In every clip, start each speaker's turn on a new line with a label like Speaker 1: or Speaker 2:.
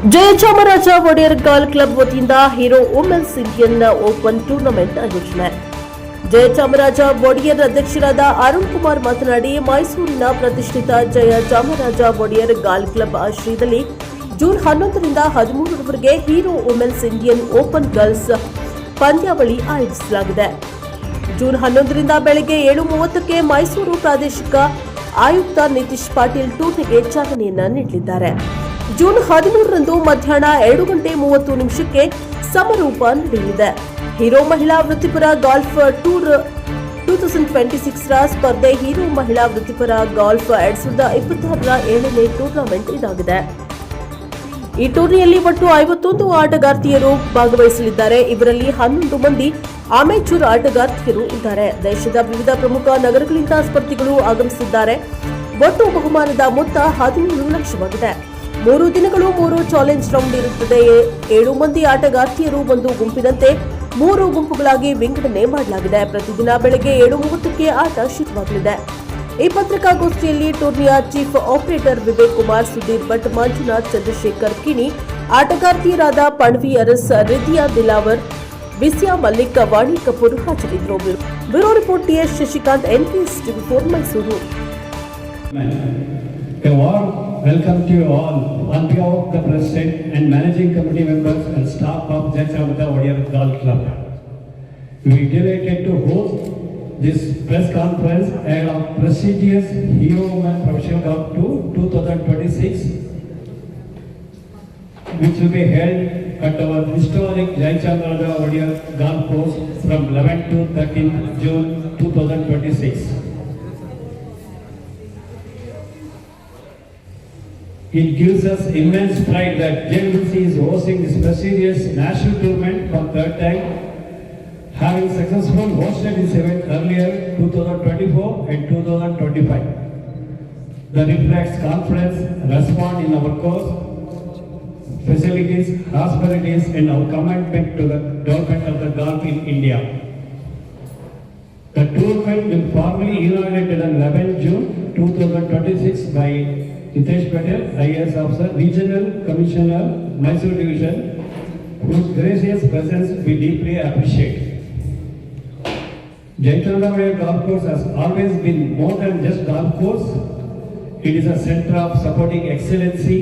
Speaker 1: Jayachamaraja Wodeyar golf club ವತಿಯಿಂದ Hero women's Indian open tournament ಆಯೋಜನೆ. ಜಯಚಾಮರಾಜ ಒಡೆಯರ್ ಅಧ್ಯಕ್ಷರಾದ ಅರುಣ್ ಕುಮಾರ್ ಮಾತನಾಡಿ, ಮೈಸೂರಿನ ಪ್ರತಿಷ್ಠಿತ ಜಯಚಾಮರಾಜ ಒಡೆಯರ್ ಗಾಲ್ಫ್ ಕ್ಲಬ್ ಆಶ್ರಯದಲ್ಲಿ ಜೂನ್ 11ರಿಂದ 13ರವರೆಗೆ Hero women's Indian open girls ಪಂದ್ಯಾವಳಿ ಆಯೋಜಿಸಲಾಗಿದೆ. ಜೂನ್ 11ರಿಂದ ಬೆಳಗ್ಗೆ 7:30ಕ್ಕೆ ಮೈಸೂರು ಪ್ರಾದೇಶಿಕ ಆಯುಕ್ತ ನಿತೀಶ್ ಪಾಟೀಲ್ ಟೂರ್ನಿಗೆ ಚಾಲನೆಯನ್ನ ನೀಡಲಿದ್ದಾರೆ. ಜೂನ್ 13ರಂದು ಮಧ್ಯಾಹ್ನ 2:30ಕ್ಕೆ ಸಮಾರೋಪ ನಡೆಯಲಿದೆ. ಹೀರೋ ಮಹಿಳಾ ವೃತ್ತಿಪರ ಗಾಲ್ಫ್ ಟೂರ್ 2026ರ ಸ್ಪರ್ಧೆ ಹೀರೋ ಮಹಿಳಾ ವೃತ್ತಿಪರ ಗಾಲ್ಫ್ 2026ರ 7ನೇ ಟೂರ್ನಮೆಂಟ್ ಇದಾಗಿದೆ. ಈ ಟೂರ್ನಿಯಲ್ಲಿ ಒಟ್ಟು 51 ಆಟಗಾರ್ತಿಯರು ಭಾಗವಹಿಸಲಿದ್ದಾರೆ. ಇವರಲ್ಲಿ 11 ಮಂದಿ ಅಮೆಚೂರ್ ಆಟಗಾರ್ತಿಯರು ಇದ್ದಾರೆ. ದೇಶದ ವಿವಿಧ ಪ್ರಮುಖ ನಗರಗಳಿಂದ ಸ್ಪರ್ಧಿಗಳು ಆಗಮಿಸಿದ್ದಾರೆ. ಒಟ್ಟು ಬಹುಮಾನದ ಮೊತ್ತ 13 ಲಕ್ಷವಾಗಿದೆ. 3 ದಿನಗಳು 3 ಚಾಲೆಂಜ್ ರೌಂಡ್ ಇರುತ್ತದೆ. 7 ಮಂದಿ ಆಟಗಾರ್ತಿಯರು ಒಂದು ಗುಂಪಿನಂತೆ 3 ಗುಂಪುಗಳಾಗಿ ವಿಂಗಡಣೆ ಮಾಡಲಾಗಿದೆ. ಪ್ರತಿದಿನ ಬೆಳಗ್ಗೆ 7:30ಕ್ಕೆ ಆಟ ಶುರುವಾಗಲಿದೆ. ಈ ಪತ್ರಿಕಾಗೋಷ್ಠಿಯಲ್ಲಿ ಟೂರ್ನಿಯ ಚೀಫ್ ಆಪರೇಟರ್ ವಿವೇಕ್ ಕುಮಾರ್, ಸುಧೀರ್ ಭಟ್, ಮಂಜುನಾಥ್, ಚಂದ್ರಶೇಖರ್ ಕಿಣಿ, ಆಟಗಾರ್ತಿಯರಾದ ಪಣವಿ ಅರಸ್, ರಿದಿಯಾ ದಿಲಾವರ್, ವಿಸ್ಯಾ ಮಲ್ಲಿಕ್, ವಾಣಿ ಕಪೂರ್ ಹಾಜರಿದ್ದರು. Bureau report TS Shashikant, NPS TV4 Mysuru.
Speaker 2: A warm welcome to you all on behalf of the President and Managing Committee members and staff of Jayachamaraja Odiyar Golf Club. We are delighted to host this press conference ahead of prestigious Hero Women Professional Golf Tour 2026, which will be held at our historic Jayachamaraja Odiyar Golf Course from 11 to 13 June 2026. It gives us immense pride that JWC is hosting this prestigious national tournament for third time, having successfully hosted this event earlier 2024 and 2025. The reflects confidence, respond in our course, facilities, hospitalities, and our commitment to the development of the golf in India. The tournament will formally inaugurated on 11 June 2026 by Nitesh Patel, IAS Officer, Regional Commissioner, Mysore Division, whose gracious presence we deeply appreciate. Jayachamaraja Golf Course has always been more than just golf course. It is a center of supporting excellency,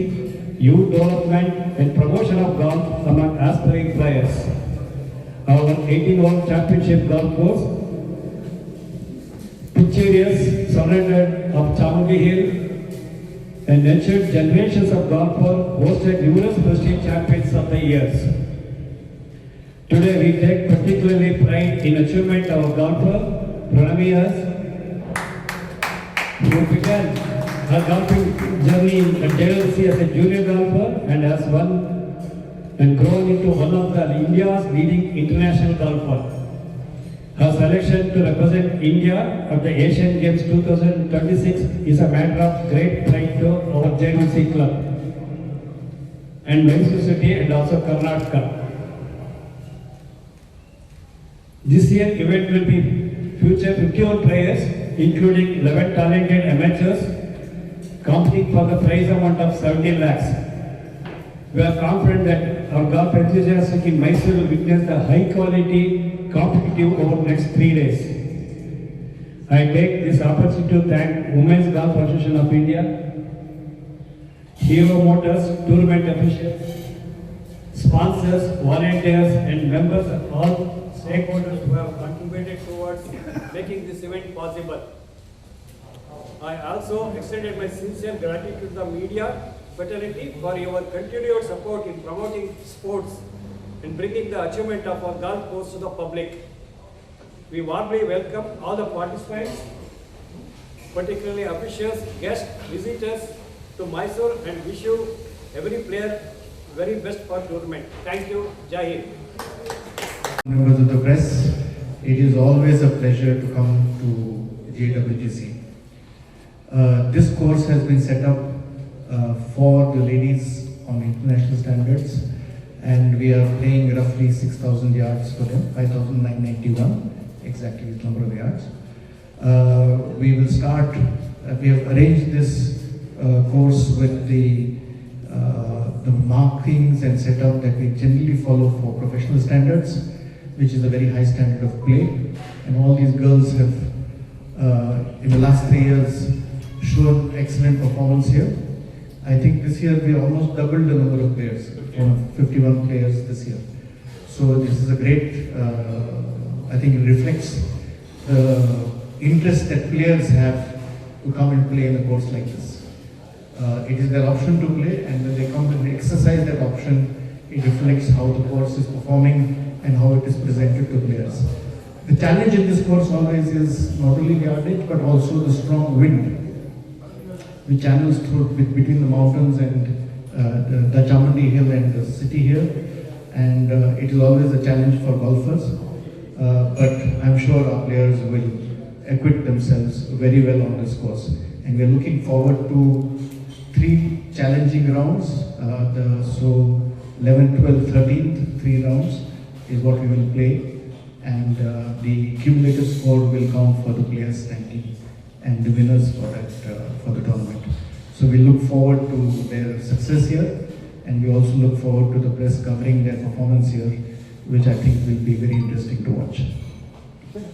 Speaker 2: youth development, and promotion of golf among aspiring players. Our 18-hole championship golf course, picturesque surrounded of Chamundi Hill, and nurtured generations of golfers, hosted numerous prestige champions of the years. Today we take particularly pride in achievement of our golfer, Pranami As, who began her golfing journey at JLC as a junior golfer and has won and grown into one of the India's leading international golfers. Her selection to represent India at the Asian Games 2026 is a matter of great pride to our JWC club and Mysore City and also Karnataka. This year event will be feature 51 players, including 11 talented amateurs, competing for the prize amount of 17 lakhs. We are confident that our golf enthusiasts in Mysore will witness the high quality competitive over the next 3 days. I take this opportunity to thank Women's Golf Association of India, Hero Motors, tournament officials, sponsors, volunteers, and members of all stakeholders who have contributed towards making this event possible. I also extended my sincere gratitude to the media fraternity for your continued support in promoting sports and bringing the achievement of our golf course to the public. We warmly welcome all the participants, particularly officials, guests, visitors to Mysore, and wish you every player very best for tournament. Thank you. Jai Hind.
Speaker 3: Members of the press, it is always a pleasure to come to JWGC. This course has been set up for the ladies on international standards, and we are playing roughly 6,000 yards for them, 5,991 exactly the number of yards. We will start, we have arranged this course with the the markings and setup that we generally follow for professional standards, which is a very high standard of play. And all these girls have, in the last 3 years, shown excellent performance here. I think this year we almost doubled the number of players, from 51 players this year. So this is a great, I think it reflects the interest that players have to come and play in a course like this. It is their option to play, and when they come and exercise that option, it reflects how the course is performing and how it is presented to players. The challenge in this course always is not only the yardage but also the strong wind which channels through between the mountains and the Chamundi Hill and the city here, and it is always a challenge for golfers, but I'm sure our players will acquit themselves very well on this course, and we are looking forward to 3 challenging rounds. So 11th, 12th, 13th, 3 rounds is what we will play, and the cumulative score will count for the players' ranking and the winners for that for the tournament. So we look forward to their success here, and we also look forward to the press covering their performance here, which I think will be very interesting to watch.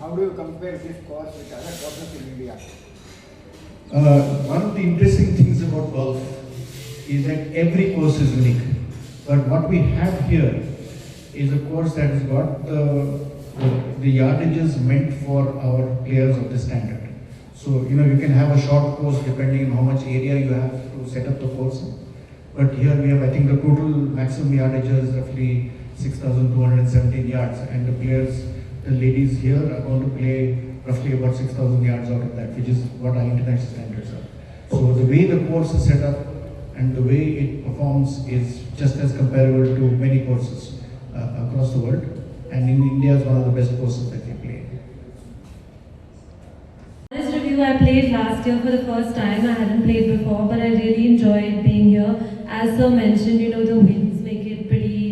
Speaker 4: How do you compare this course with other courses in India?
Speaker 3: One of the interesting things about golf is that every course is unique. But what we have here is a course that has got the yardages meant for our players of the standard. So, you can have a short course depending on how much area you have to set up the course. But here we have, I think the total maximum yardage is roughly 6,217 yards, and the players, the ladies here are going to play roughly about 6,000 yards out of that, which is what our international standards are. So the way the course is set up and the way it performs is just as comparable to many courses across the world, and in India is one of the best courses that we play.
Speaker 5: This review I played last year for the first time. I hadn't played before, but I really enjoyed being here. As Sir mentioned, the winds make it pretty,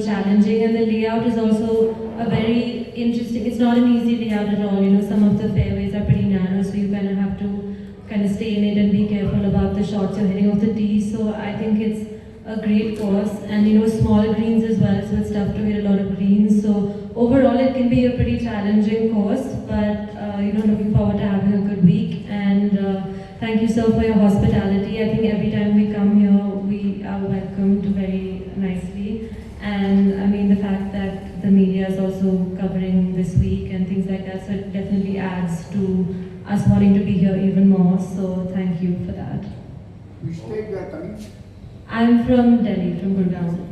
Speaker 5: challenging, and the layout is also a very interesting. It's not an easy layout at all. Some of the fairways are pretty narrow, so you kind of have to stay in it and be careful about the shots you're hitting off the tee. So I think it's a great course, and small greens as well, so it's tough to hit a lot of greens. So overall, it can be a pretty challenging course, but looking forward to having a good week. And thank you, sir, for your hospitality. I think every time we come here, we are welcomed very nicely. And I mean, the fact that the media is also covering this week and things like that, so it definitely adds to us wanting to be here even more. So thank you for that.
Speaker 4: Which state you are coming?
Speaker 5: I'm from Delhi, from Gurgaon.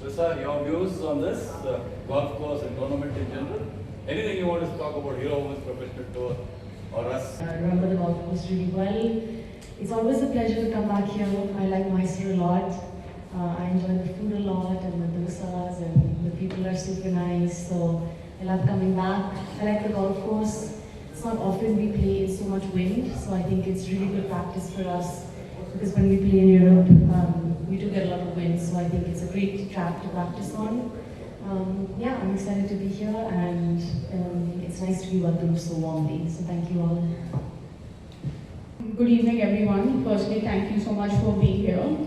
Speaker 6: So, sir, your views on this golf course and tournament in general? Anything you want to talk about Hero Women's Professional Tour or us?
Speaker 7: I remember the golf course really well. It's always a pleasure to come back here. I like Mysore a lot. I enjoy the food a lot, and the dosas, and the people are super nice. So I love coming back. I like the golf course. It's not often we play in so much wind, so I think it's really good practice for us, because when we play in Europe, we do get a lot of wind. So I think it's a great track to practice on. I'm excited to be here, and it's nice to be welcomed so warmly. So thank you all.
Speaker 8: Good evening, everyone. Firstly, thank you so much for being here.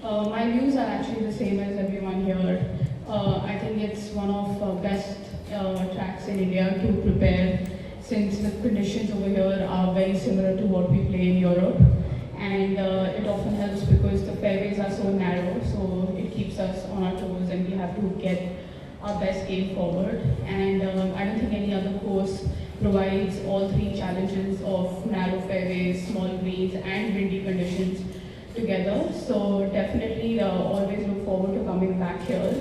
Speaker 8: My views are actually the same as everyone here. I think it's one of the best tracks in India to prepare, since the conditions over here are very similar to what we play in Europe. And it often helps because the fairways are so narrow, so it keeps us on our toes, and we have to get our best game forward. And I don't think any other course provides all 3 challenges of narrow fairways, small greens, and windy conditions together. So definitely always look forward to coming back here.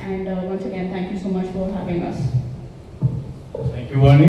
Speaker 8: And once again, thank you so much for having us.
Speaker 2: Thank you, Vani.